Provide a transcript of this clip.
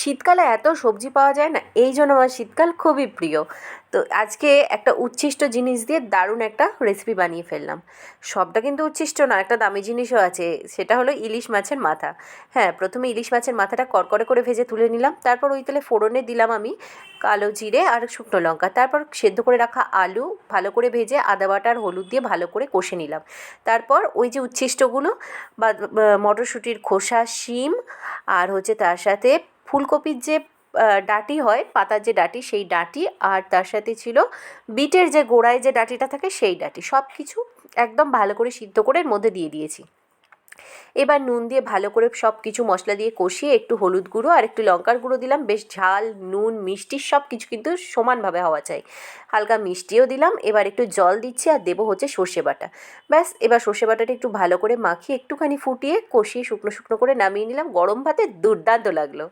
শীতকালে এত সবজি পাওয়া যায় না, এই জন্য আমার শীতকাল খুবই প্রিয়। তো আজকে একটা উচ্ছিষ্ট জিনিস দিয়ে দারুণ একটা রেসিপি বানিয়ে ফেললাম। সবটা কিন্তু উচ্ছিষ্ট না, একটা দামি জিনিসও আছে, সেটা হলো ইলিশ মাছের মাথা। হ্যাঁ, প্রথমে ইলিশ মাছের মাথাটা কড়কড়ে করে ভেজে তুলে নিলাম, তারপর ওই তেলে ফোড়নে দিলাম আমি কালো জিরে আর শুকনো লঙ্কা, তারপর সেদ্ধ করে রাখা আলু ভালো করে ভেজে আদা বাটা আর হলুদ দিয়ে ভালো করে কষে নিলাম। তারপর ওই যে উচ্ছিষ্টগুলো বা মটরশুঁটির খোসা, শিম আর হচ্ছে তার সাথে ফুলকপির যে ডাঁটি হয়, পাতার যে ডাঁটি, সেই ডাঁটি, আর তার সাথে ছিল বিটের যে গোড়ায় যে ডাঁটিটা থাকে সেই ডাঁটি, সব কিছু একদম ভালো করে সিদ্ধ করে এর মধ্যে দিয়ে দিয়েছি। এবার নুন দিয়ে ভালো করে সব কিছু মশলা দিয়ে কষিয়ে একটু হলুদ গুঁড়ো আর একটু লঙ্কার গুঁড়ো দিলাম। বেশ ঝাল, নুন, মিষ্টি সব কিছু কিন্তু সমানভাবে হওয়া চাই। হালকা মিষ্টিও দিলাম। এবার একটু জল দিচ্ছি আর দেবো হচ্ছে সর্ষে বাটা। ব্যাস, এবার সর্ষে বাটাটা একটু ভালো করে মাখিয়ে একটুখানি ফুটিয়ে কষিয়ে শুকনো শুকনো করে নামিয়ে নিলাম। গরম ভাতে দুর্দান্ত লাগলো।